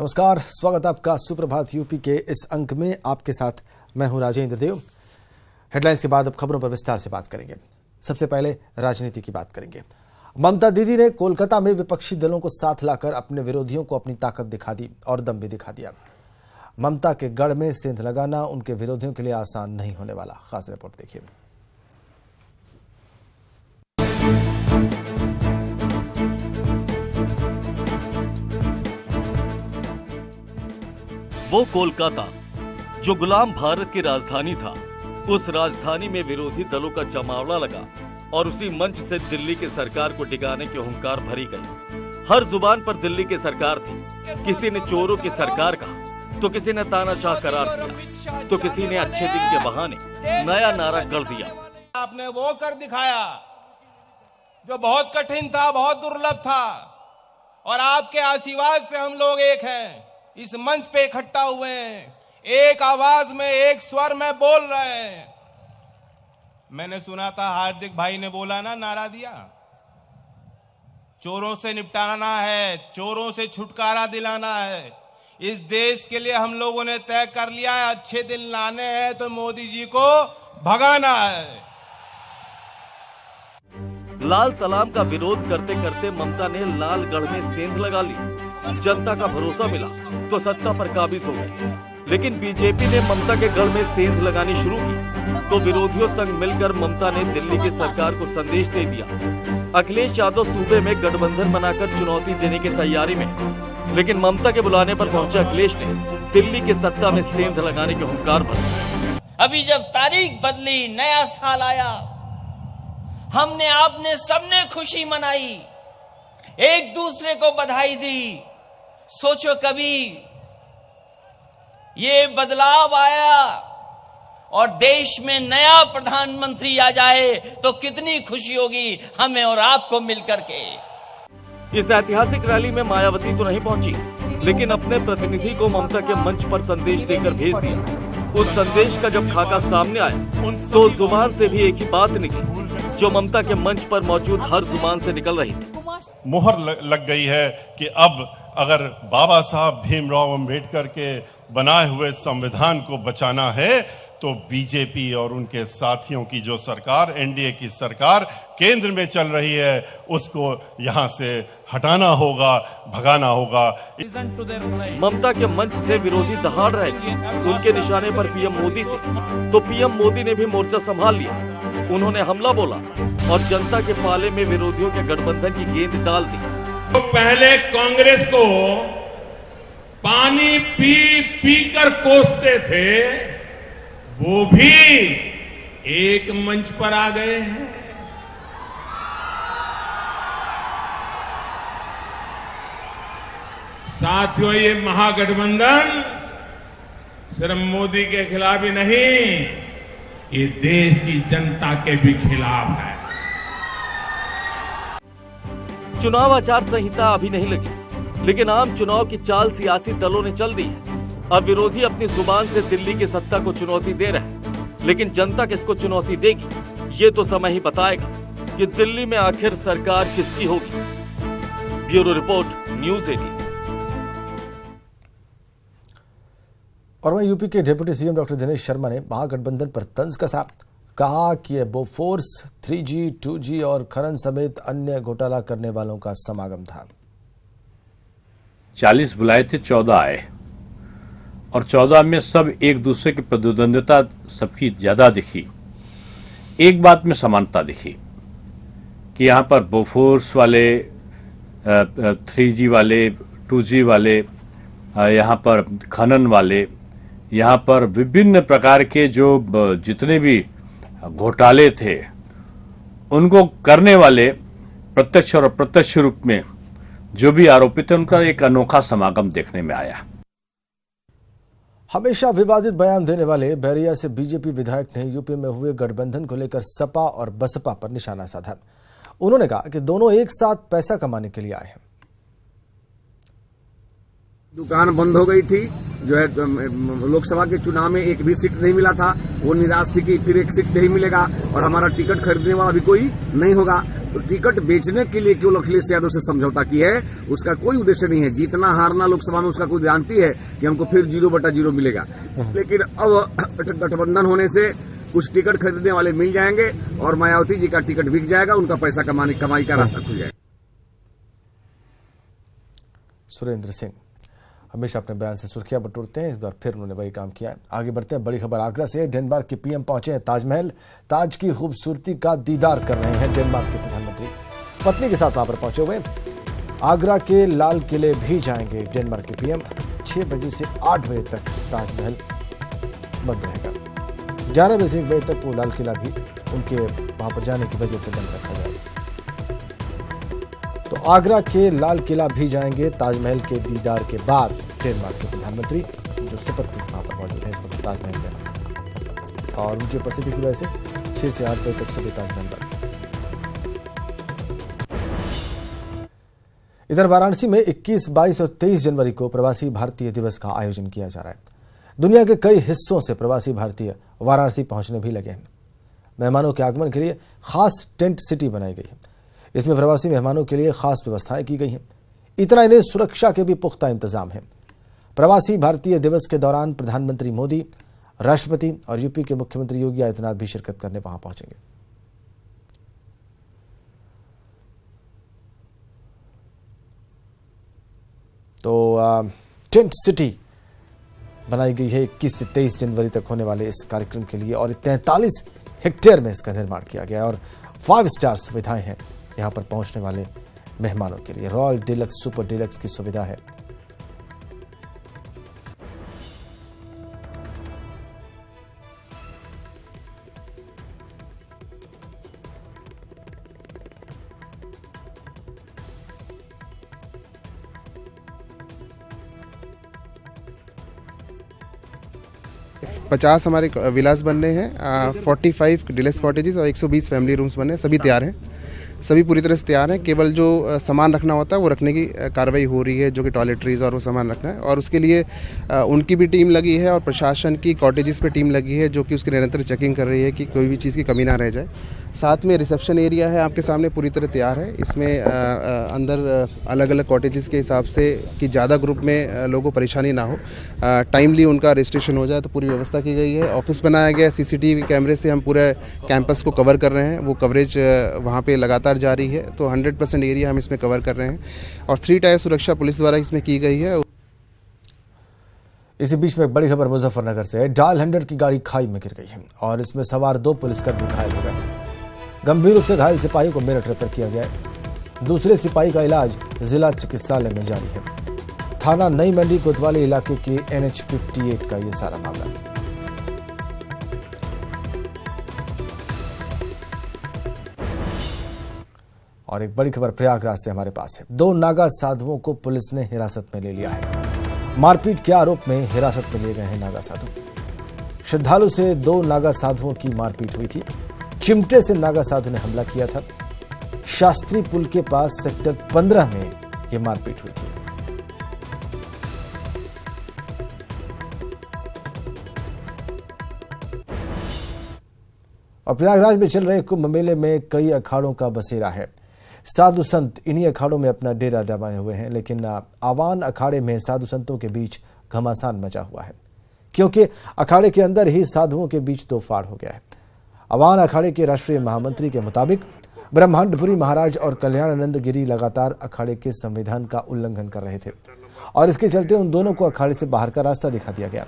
नमस्कार, स्वागत आपका सुप्रभात यूपी के इस अंक में। आपके साथ मैं हूं राजेंद्र देव। हेडलाइंस के बाद अब खबरों पर विस्तार से बात करेंगे। सबसे पहले राजनीति की बात करेंगे। ममता दीदी ने कोलकाता में विपक्षी दलों को साथ लाकर अपने विरोधियों को अपनी ताकत दिखा दी और दम भी दिखा दिया। ममता के गढ़ में सेंध लगाना उनके विरोधियों के लिए आसान नहीं होने वाला। खास रिपोर्ट देखिए। वो कोलकाता जो गुलाम भारत की राजधानी था, उस राजधानी में विरोधी दलों का जमावड़ा लगा और उसी मंच से दिल्ली की सरकार को डिगाने की हुंकार भरी गई। हर जुबान पर दिल्ली की सरकार थी। किसी ने चोरों की सरकार कहा, तो किसी ने तानाशाह करार दिया, तो किसी ने अच्छे दिन के बहाने नया नारा कर दिया। आपने वो कर दिखाया जो बहुत कठिन था, बहुत दुर्लभ था, और आपके आशीर्वाद से हम लोग एक हैं, इस मंच पे इकट्ठा हुए हैं, एक आवाज में, एक स्वर में बोल रहे हैं। मैंने सुना था हार्दिक भाई ने बोला ना, नारा दिया, चोरों से निपटाना है, चोरों से छुटकारा दिलाना है। इस देश के लिए हम लोगों ने तय कर लिया है, अच्छे दिन लाने हैं तो मोदी जी को भगाना है। लाल सलाम का विरोध करते करते ममता ने लालगढ़ में सेंध लगा ली। जनता का भरोसा मिला तो सत्ता पर काबिज हो गई। लेकिन बीजेपी ने ममता के गढ़ में सेंध लगानी शुरू की तो विरोधियों संग मिलकर ममता ने दिल्ली की सरकार को संदेश दे दिया। अखिलेश यादव सूबे में गठबंधन बनाकर चुनौती देने की तैयारी में, लेकिन ममता के बुलाने पर पहुंचे अखिलेश ने दिल्ली की सत्ता में सेंध लगाने की हुंकार भरी। अभी जब तारीख बदली, नया साल आया, हमने आपने सबने खुशी मनाई, एक दूसरे को बधाई दी। सोचो कभी ये बदलाव आया और देश में नया प्रधानमंत्री आ जाए तो कितनी खुशी होगी हमें और आपको मिलकर के। इस ऐतिहासिक रैली में मायावती तो नहीं पहुंची, लेकिन अपने प्रतिनिधि को ममता के मंच पर संदेश देकर भेज दिया। उस संदेश का जब खाका सामने आया तो जुबान से भी एक ही बात निकली जो ममता के मंच पर मौजूद हर जुबान से निकल रही थी। मुहर लग गई है कि अब अगर बाबा साहब भीमराव अंबेडकर के बनाए हुए संविधान को बचाना है तो बीजेपी और उनके साथियों की जो सरकार, एनडीए की सरकार केंद्र में चल रही है, उसको यहां से हटाना होगा, भगाना होगा। ममता के मंच से विरोधी दहाड़ रहे थे। उनके निशाने पर पीएम मोदी थे तो पीएम मोदी ने भी मोर्चा संभाल लिया। उन्होंने हमला बोला और जनता के पाले में विरोधियों के गठबंधन की गेंद डाल दी। तो पहले कांग्रेस को पानी पी पी कर कोसते थे, वो भी एक मंच पर आ गए हैं। साथियों, ये महागठबंधन सिर्फ मोदी के खिलाफ ही नहीं, ये देश की जनता के भी खिलाफ है। चुनाव आचार संहिता अभी नहीं लगी, लेकिन आम चुनाव की चाल सियासी दलों ने चल दी है। अब विरोधी अपनी जुबान से दिल्ली की सत्ता को चुनौती दे रहे हैं, लेकिन जनता किसको चुनौती देगी, ये तो समय ही बताएगा कि दिल्ली में आखिर सरकार किसकी होगी। Bureau report, news 18। और वहीं यूपी के deputy CM doctor Dinesh Sharma ने महागठबंधन पर तंज कसा। कहा कि यह बोफोर्स, 3G, 2G और खनन समेत अन्य घोटाला करने वालों का समागम था। 40 बुलाए थे, 14 आए और 14 में सब एक दूसरे की प्रतिद्वंदिता सबकी ज्यादा दिखी। एक बात में समानता दिखी कि यहां पर बोफोर्स वाले, 3G वाले, 2G वाले, यहां पर खनन वाले, यहां पर विभिन्न प्रकार के जो जितने भी घोटाले थे उनको करने वाले प्रत्यक्ष और अप्रत्यक्ष रूप में जो भी आरोपित है, उनका एक अनोखा समागम देखने में आया। हमेशा विवादित बयान देने वाले बैरिया से बीजेपी विधायक ने यूपी में हुए गठबंधन को लेकर सपा और बसपा पर निशाना साधा। उन्होंने कहा कि दोनों एक साथ पैसा कमाने के लिए आए हैं। दुकान बंद हो गई थी, जो है लोकसभा के चुनाव में एक भी सीट नहीं मिला था, वो निराश थी कि फिर एक सीट नहीं मिलेगा और हमारा टिकट खरीदने वाला भी कोई नहीं होगा। तो टिकट बेचने के लिए केवल अखिलेश यादव से समझौता की है, उसका कोई उद्देश्य नहीं है। जीतना हारना लोकसभा में उसका कोई गारंटी है कि हमको फिर 0/0 मिलेगा। लेकिन अब गठबंधन होने से कुछ टिकट खरीदने वाले मिल जाएंगे और मायावती जी का टिकट बिक जाएगा, उनका पैसा कमाई का रास्ता खुल जाएगा। सुरेंद्र सिंह हमेशा अपने बयान से सुर्खियां बटोरते हैं, इस बार फिर उन्होंने वही काम किया है। आगे बढ़ते हैं, बड़ी खबर आगरा से। डेनमार्क के पीएम पहुंचे हैं ताजमहल, ताज की खूबसूरती का दीदार कर रहे हैं डेनमार्क के प्रधानमंत्री। पत्नी के साथ वहां पर पहुंचे हुए आगरा के लाल किले भी जाएंगे डेनमार्क के पीएम। 6 बजे से 8 बजे तक ताजमहल बंद रहेगा। 11 बजे से 1 बजे तक वो लाल किला भी उनके वहां पर जाने की वजह से बंद रखा जाएगा। तो आगरा के लाल किला भी जाएंगे ताजमहल के दीदार के बाद डेनमार्क के प्रधानमंत्री, जो शपथ में वहां पर मौजूद है इस वक्त ताजमहल में, और उनकी उपस्थिति की वजह से 6 से 8 बजे तक सुबह ताजमहल बंद। इधर वाराणसी में 21, 22 और 23 जनवरी को प्रवासी भारतीय दिवस का आयोजन किया जा रहा है। दुनिया के कई हिस्सों से प्रवासी भारतीय वाराणसी पहुंचने भी लगे हैं। मेहमानों के आगमन के लिए खास टेंट सिटी बनाई गई है। इसमें प्रवासी मेहमानों के लिए खास व्यवस्थाएं की गई हैं। इतना ही नहीं, सुरक्षा के भी पुख्ता इंतजाम हैं। प्रवासी भारतीय दिवस के दौरान प्रधानमंत्री मोदी, राष्ट्रपति और यूपी के मुख्यमंत्री योगी आदित्यनाथ भी शिरकत करने वहां पहुंचेंगे। तो टेंट सिटी बनाई गई है 21 से 23 जनवरी तक होने वाले इस कार्यक्रम के लिए, और 43 हेक्टेयर में इसका निर्माण किया गया है और 5 स्टार सुविधाएं हैं यहां पर पहुंचने वाले मेहमानों के लिए। रॉयल डिलक्स, सुपर डिलक्स की सुविधा है। पचास हमारे विलास बनने हैं, 45 डिलक्स कॉटेजेस और 120 फैमिली रूम्स बनने हैं। सभी तैयार हैं, सभी पूरी तरह से तैयार हैं। केवल जो सामान रखना होता है वो रखने की कार्रवाई हो रही है, जो कि टॉयलेटरीज और वो सामान रखना है, और उसके लिए उनकी भी टीम लगी है और प्रशासन की कॉटेजेस पे टीम लगी है, जो कि उसकी निरंतर चेकिंग कर रही है कि कोई भी चीज़ की कमी ना रह जाए। साथ में रिसेप्शन एरिया है आपके सामने, पूरी तरह तैयार है। इसमें अंदर अलग अलग कॉटेजेस के हिसाब से कि ज़्यादा ग्रुप में लोगों को परेशानी ना हो, टाइमली उनका रजिस्ट्रेशन हो जाए, तो पूरी व्यवस्था की गई है। ऑफिस बनाया गया है, CCTV कैमरे से हम पूरे कैंपस को कवर कर रहे हैं। वो कवरेज वहाँ पे लगातार जारी है, तो 100% एरिया हम इसमें कवर कर रहे हैं और 3 टायर सुरक्षा पुलिस द्वारा इसमें की गई है। इसी बीच में एक बड़ी खबर मुजफ्फरनगर से है। डायल 100 की गाड़ी खाई में गिर गई है और इसमें सवार 2 पुलिसकर्मी घायल हो गए। गंभीर रूप से घायल सिपाही को मेरठ रेफर किया गया है। दूसरे सिपाही का इलाज जिला चिकित्सालय में जारी है। थाना नई मंडी कोतवाली इलाके के NH 58 का ये सारा मामला है। और एक बड़ी खबर प्रयागराज से हमारे पास है। 2 नागा साधुओं को पुलिस ने हिरासत में ले लिया है। मारपीट के आरोप में हिरासत में लिए गए हैं नागा साधु। श्रद्धालु से 2 नागा साधुओं की मारपीट हुई थी। चिमटे से नागा साधु ने हमला किया था। शास्त्री पुल के पास सेक्टर 15 में यह मारपीट हुई थी। और प्रयागराज में चल रहे कुंभ मेले में कई अखाड़ों का बसेरा है। साधु संत इन्हीं अखाड़ों में अपना डेरा जमाए हुए हैं, लेकिन आवान अखाड़े में साधु संतों के बीच घमासान मचा हुआ है, क्योंकि अखाड़े के अंदर ही साधुओं के बीच तोड़फाड़ हो गया है। आवान अखाड़े के राष्ट्रीय महामंत्री के मुताबिक ब्रह्मांडपुरी महाराज और कल्याणानंद गिरी लगातार अखाड़े के संविधान का उल्लंघन कर रहे थे और इसके चलते उन दोनों को अखाड़े से बाहर का रास्ता दिखा दिया गया।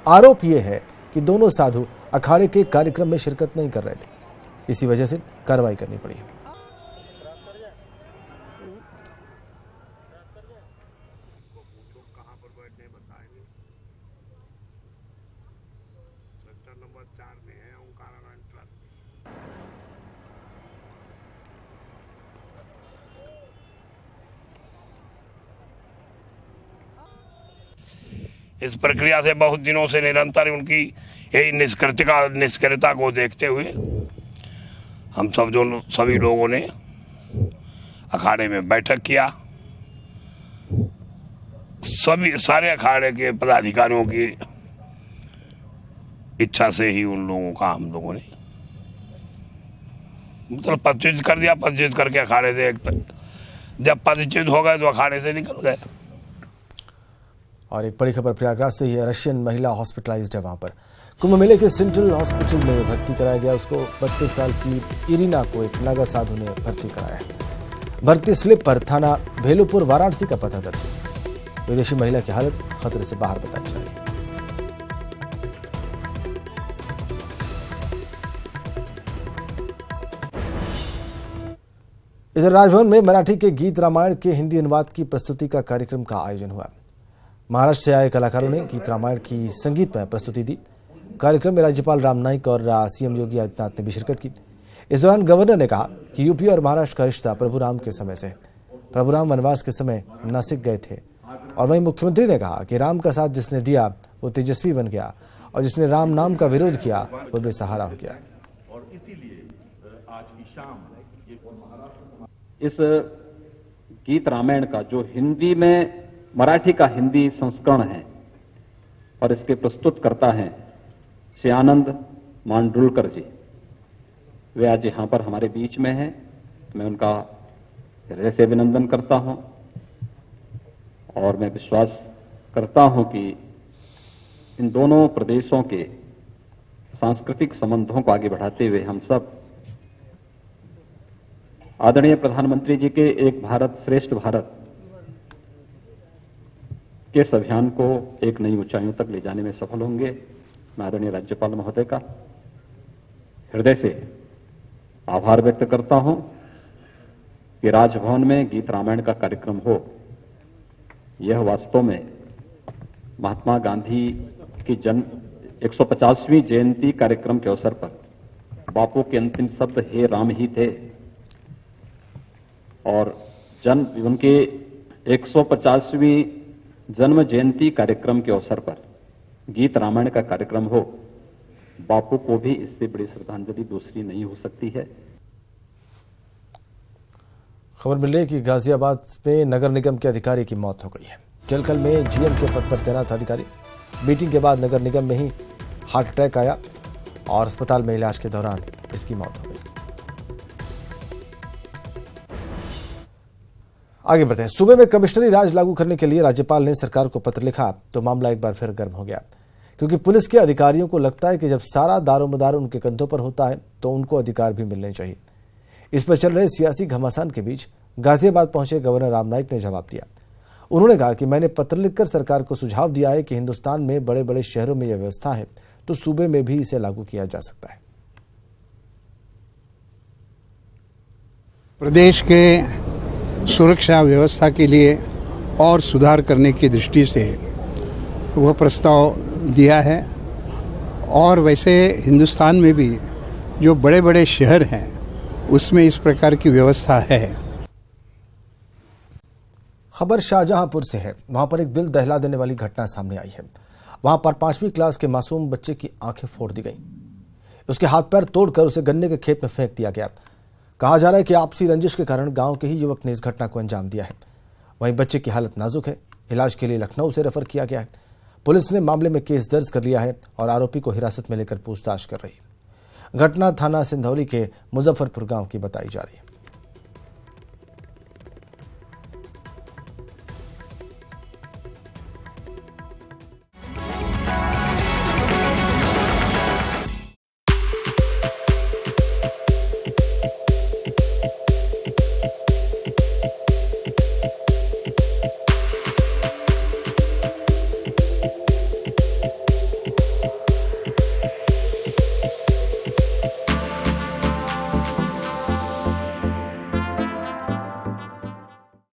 आरोप यह है कि दोनों साधु अखाड़े के कार्यक्रम में शिरकत नहीं कर रहे थे, इसी वजह से कार्रवाई करनी पड़ी। इस प्रक्रिया से बहुत दिनों से निरंतर उनकी यही निष्क्रियता को देखते हुए हम सभी लोगों ने अखाड़े में बैठक किया। सभी सारे अखाड़े के पदाधिकारियों की इच्छा से ही उन लोगों का हम लोगों ने मतलब परिचित कर दिया। परिचित करके अखाड़े से जब परिचित हो गए तो अखाड़े से निकल गए। और एक बड़ी खबर प्रयागराज से ही है। रशियन महिला हॉस्पिटलाइज्ड है। वहां पर कुंभ मेले के सेंट्रल हॉस्पिटल में भर्ती कराया गया। उसको 32 साल की इरिना को एक नागा साधु ने भर्ती कराया है। भर्ती स्लिप पर थाना भेलुपुर वाराणसी का पता दर्ज है। विदेशी महिला की हालत खतरे से बाहर बताई जा रही है। इधर राजभवन में मराठी के गीत रामायण के हिंदी अनुवाद की प्रस्तुति का कार्यक्रम का आयोजन हुआ। महाराष्ट्र से आए कलाकारों ने गीत रामायण की संगीतमय प्रस्तुति दी। कार्यक्रम में राज्यपाल राम नाईक और सीएम योगी आदित्यनाथ ने भी शिरकत की। इस दौरान गवर्नर ने कहा कि यूपी और महाराष्ट्र का रिश्ता प्रभु राम के समय से है। प्रभु राम वनवास के समय नासिक गए थे। और वहीं मुख्यमंत्री ने कहा कि राम का साथ जिसने दिया वो तेजस्वी बन गया और जिसने राम नाम का विरोध किया वो बेसहारा हो गया। इस गीत रामायण का जो हिंदी में मराठी का हिंदी संस्करण है और इसके प्रस्तुत करता है श्री आनंद मांडुलकर जी। वे आज यहां पर हमारे बीच में हैं। मैं उनका हृदय से अभिनंदन करता हूं और मैं विश्वास करता हूं कि इन दोनों प्रदेशों के सांस्कृतिक संबंधों को आगे बढ़ाते हुए हम सब आदरणीय प्रधानमंत्री जी के एक भारत श्रेष्ठ भारत के इस अभियान को एक नई ऊंचाइयों तक ले जाने में सफल होंगे। मैं आदरणीय राज्यपाल महोदय का हृदय से आभार व्यक्त करता हूं कि राजभवन में गीत रामायण का कार्यक्रम हो। यह वास्तव में महात्मा गांधी की जन्म 150वीं जयंती कार्यक्रम के अवसर पर बापू के अंतिम शब्द हे राम ही थे और उनके 150वीं जन्म जयंती कार्यक्रम के अवसर पर गीत रामायण का कार्यक्रम हो। बापू को भी इससे बड़ी श्रद्धांजलि दूसरी नहीं हो सकती है। खबर मिल रही है कि गाजियाबाद में नगर निगम के अधिकारी की मौत हो गई है। जलकल में जीएम के पद पर तैनात अधिकारी मीटिंग के बाद नगर निगम में ही हार्ट अटैक आया और अस्पताल में इलाज के दौरान इसकी मौत हो गई। आगे बढ़ते हैं। सूबे में कमिश्नरी राज लागू करने के लिए राज्यपाल ने सरकार को पत्र लिखा तो मामला एक बार फिर गर्म हो गया, क्योंकि पुलिस के अधिकारियों को लगता है कि जब सारा दारोमदार उनके कंधों पर होता है तो उनको अधिकार भी मिलने चाहिए। इस पर चल रहे सियासी घमासान के बीच गाजियाबाद पहुंचे गवर्नर राम नाईक ने जवाब दिया। उन्होंने कहा कि मैंने पत्र लिखकर सरकार को सुझाव दिया है कि हिंदुस्तान में बड़े बड़े शहरों में यह व्यवस्था है तो सूबे में भी इसे लागू किया जा सकता है। प्रदेश के सुरक्षा व्यवस्था के लिए और सुधार करने की दृष्टि से वह प्रस्ताव दिया है और वैसे हिंदुस्तान में भी जो बड़े बड़े शहर हैं उसमें इस प्रकार की व्यवस्था है। खबर शाहजहांपुर से है। वहां पर एक दिल दहला देने वाली घटना सामने आई है। वहां पर 5वीं क्लास के मासूम बच्चे की आंखें फोड़ दी गई। उसके हाथ पैर तोड़कर उसे गन्ने के खेत में फेंक दिया गया। कहा जा रहा है कि आपसी रंजिश के कारण गांव के ही युवक ने इस घटना को अंजाम दिया है। वहीं बच्चे की हालत नाजुक है। इलाज के लिए लखनऊ से रेफर किया गया है। पुलिस ने मामले में केस दर्ज कर लिया है और आरोपी को हिरासत में लेकर पूछताछ कर रही है। घटना थाना सिंधौली के मुजफ्फरपुर गांव की बताई जा रही है।